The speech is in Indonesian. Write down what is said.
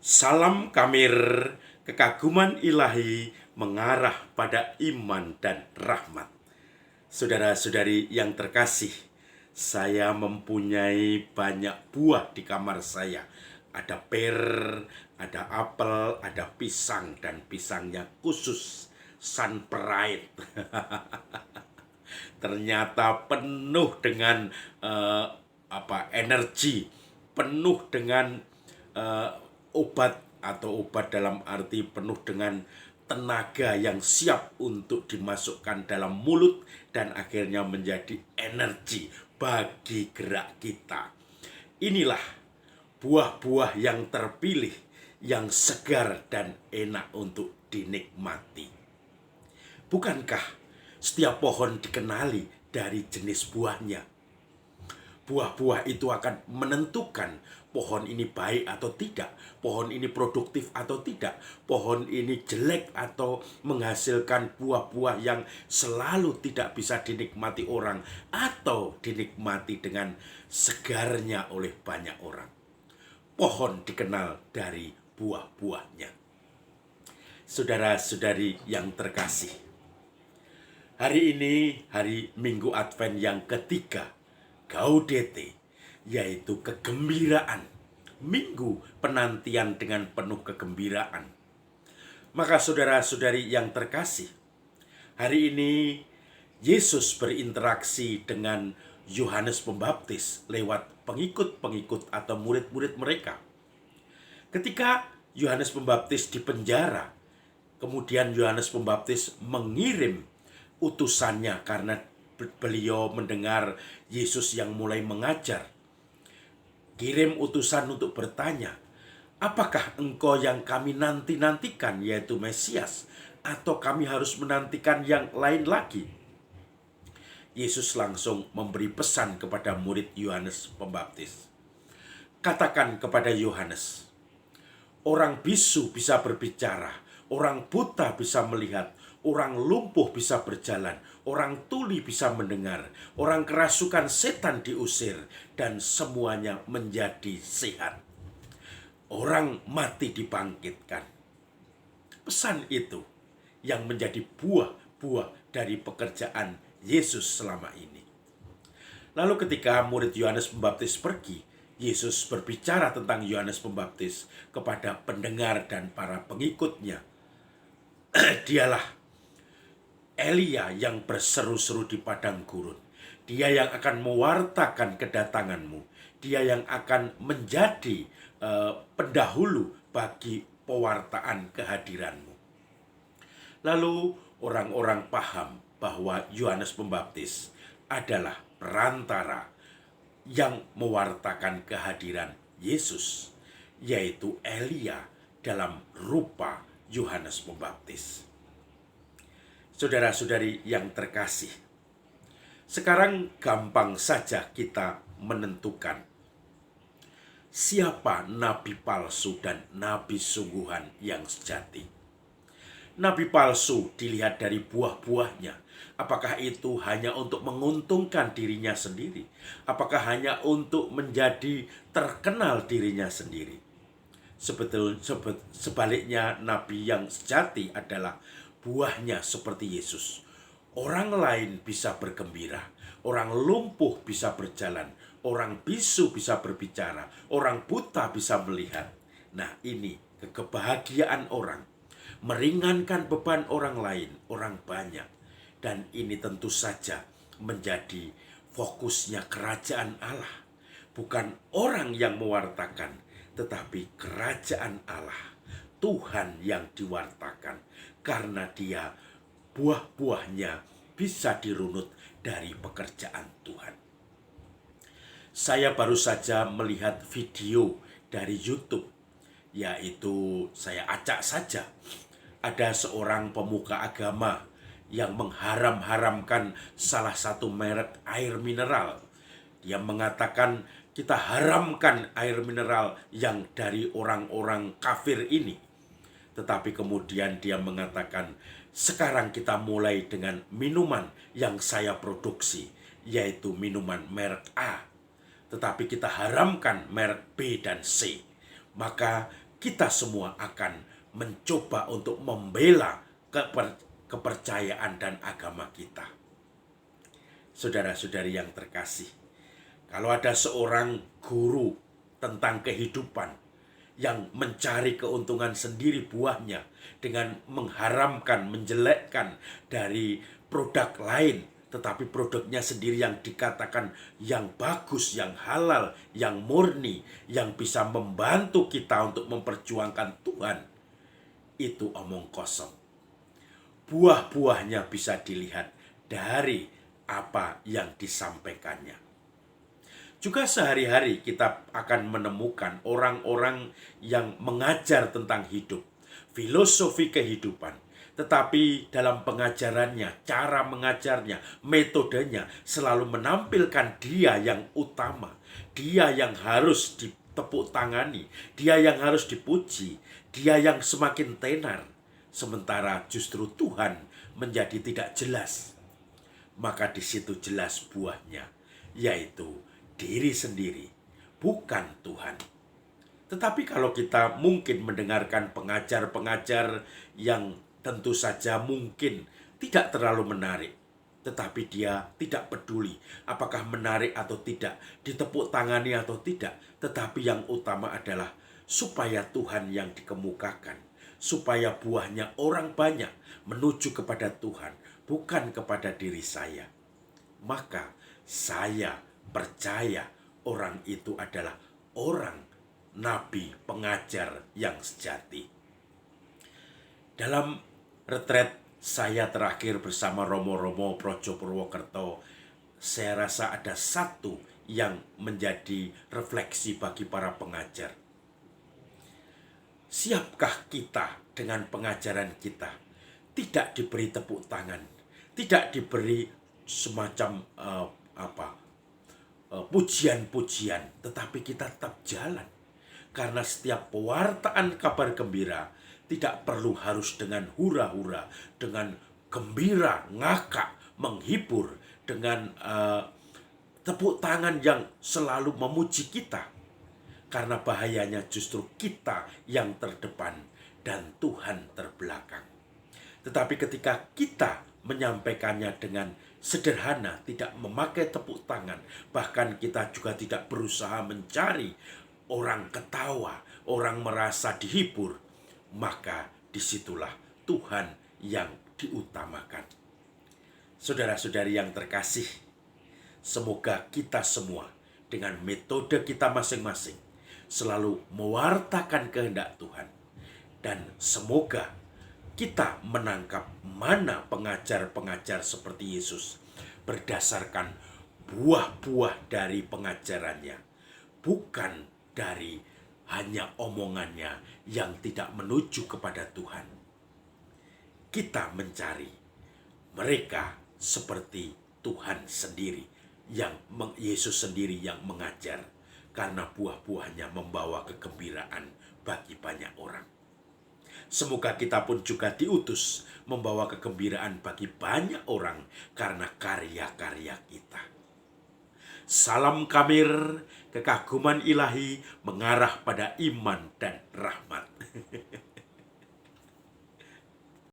Salam Kamir, kekaguman ilahi mengarah pada iman dan rahmat. Saudara-saudari yang terkasih, saya mempunyai banyak buah di kamar saya. Ada per, ada apel, ada pisang, dan pisangnya khusus Sunpride. Ternyata penuh dengan energi, penuh dengan eh, obat, atau obat dalam arti penuh dengan tenaga yang siap untuk dimasukkan dalam mulut dan akhirnya menjadi energi bagi gerak kita. Inilah buah-buah yang terpilih, yang segar dan enak untuk dinikmati. Bukankah setiap pohon dikenali dari jenis buahnya? Buah-buah itu akan menentukan pohon ini baik atau tidak, pohon ini produktif atau tidak, pohon ini jelek atau menghasilkan buah-buah yang selalu tidak bisa dinikmati orang atau dinikmati dengan segarnya oleh banyak orang. Pohon dikenal dari buah-buahnya. Saudara-saudari yang terkasih, hari ini hari Minggu Advent yang ketiga, Gaudete, yaitu kegembiraan. Minggu penantian dengan penuh kegembiraan. Maka saudara-saudari yang terkasih, hari ini Yesus berinteraksi dengan Yohanes Pembaptis lewat pengikut-pengikut atau murid-murid mereka. Ketika Yohanes Pembaptis dipenjara, kemudian Yohanes Pembaptis mengirim utusannya karena beliau mendengar Yesus yang mulai mengajar. Kirim utusan untuk bertanya, apakah engkau yang kami nanti-nantikan, yaitu Mesias, atau kami harus menantikan yang lain lagi? Yesus langsung memberi pesan kepada murid Yohanes Pembaptis. Katakan kepada Yohanes, orang bisu bisa berbicara, orang buta bisa melihat, orang lumpuh bisa berjalan, orang tuli bisa mendengar, orang kerasukan setan diusir, dan semuanya menjadi sehat. Orang mati dibangkitkan. Pesan itu yang menjadi buah-buah dari pekerjaan Yesus selama ini. Lalu ketika murid Yohanes Pembaptis pergi, Yesus berbicara tentang Yohanes Pembaptis kepada pendengar dan para pengikutnya. Dialah Elia yang berseru-seru di padang gurun. Dia yang akan mewartakan kedatanganmu. Dia yang akan menjadi pendahulu bagi pewartaan kehadiranmu. Lalu orang-orang paham bahwa Yohanes Pembaptis adalah perantara yang mewartakan kehadiran Yesus, yaitu Elia dalam rupa Yohanes Pembaptis. Saudara-saudari yang terkasih, sekarang gampang saja kita menentukan siapa nabi palsu dan nabi sungguhan yang sejati. Nabi palsu dilihat dari buah-buahnya. Apakah itu hanya untuk menguntungkan dirinya sendiri? Apakah hanya untuk menjadi terkenal dirinya sendiri? Sebaliknya, nabi yang sejati adalah buahnya seperti Yesus. Orang lain bisa bergembira, orang lumpuh bisa berjalan, orang bisu bisa berbicara, orang buta bisa melihat. Nah, ini kebahagiaan orang, meringankan beban orang lain, orang banyak. Dan ini tentu saja menjadi fokusnya kerajaan Allah. Bukan orang yang mewartakan, tetapi kerajaan Allah, Tuhan yang diwartakan, karena dia buah-buahnya bisa dirunut dari pekerjaan Tuhan. Saya baru saja melihat video dari YouTube, yaitu saya acak saja. Ada seorang pemuka agama yang mengharam-haramkan salah satu merek air mineral. Dia mengatakan kita haramkan air mineral yang dari orang-orang kafir ini. Tetapi kemudian dia mengatakan, sekarang kita mulai dengan minuman yang saya produksi, yaitu minuman merek A. Tetapi kita haramkan merek B dan C. Maka kita semua akan mencoba untuk membela kepercayaan dan agama kita. Saudara-saudari yang terkasih, kalau ada seorang guru tentang kehidupan yang mencari keuntungan sendiri buahnya dengan mengharamkan, menjelekkan dari produk lain, tetapi produknya sendiri yang dikatakan yang bagus, yang halal, yang murni, yang bisa membantu kita untuk memperjuangkan Tuhan, itu omong kosong. Buah-buahnya bisa dilihat dari apa yang disampaikannya. Juga sehari-hari kita akan menemukan orang-orang yang mengajar tentang hidup, filosofi kehidupan. Tetapi dalam pengajarannya, cara mengajarnya, metodenya selalu menampilkan dia yang utama. Dia yang harus ditepuk tangani, dia yang harus dipuji, dia yang semakin tenar. Sementara justru Tuhan menjadi tidak jelas. Maka di situ jelas buahnya, yaitu diri sendiri, bukan Tuhan. Tetapi kalau kita mungkin mendengarkan pengajar-pengajar yang tentu saja mungkin tidak terlalu menarik, tetapi dia tidak peduli apakah menarik atau tidak, ditepuk tangani atau tidak, tetapi yang utama adalah supaya Tuhan yang dikemukakan, supaya buahnya orang banyak menuju kepada Tuhan, bukan kepada diri saya. Maka saya percaya orang itu adalah orang nabi pengajar yang sejati. Dalam retret saya terakhir bersama Romo-Romo Projo Purwokerto, saya rasa ada satu yang menjadi refleksi bagi para pengajar. Siapkah kita dengan pengajaran kita? Tidak diberi tepuk tangan, tidak diberi semacam pujian-pujian, tetapi kita tetap jalan. Karena setiap pewartaan kabar gembira tidak perlu harus dengan hura-hura, dengan gembira, ngakak, menghibur, dengan tepuk tangan yang selalu memuji kita. Karena bahayanya justru kita yang terdepan dan Tuhan terbelakang. Tetapi ketika kita menyampaikannya dengan sederhana, tidak memakai tepuk tangan, bahkan kita juga tidak berusaha mencari orang ketawa, orang merasa dihibur, maka disitulah Tuhan yang diutamakan. Saudara-saudari yang terkasih, semoga kita semua dengan metode kita masing-masing selalu mewartakan kehendak Tuhan. Dan semoga kita menangkap mana pengajar-pengajar seperti Yesus berdasarkan buah-buah dari pengajarannya, bukan dari hanya omongannya yang tidak menuju kepada Tuhan. Kita mencari mereka seperti Tuhan sendiri, yang Yesus sendiri yang mengajar, karena buah-buahnya membawa kegembiraan bagi banyak orang. Semoga kita pun juga diutus membawa kegembiraan bagi banyak orang karena karya-karya kita. Salam Kamir, kekaguman ilahi mengarah pada iman dan rahmat.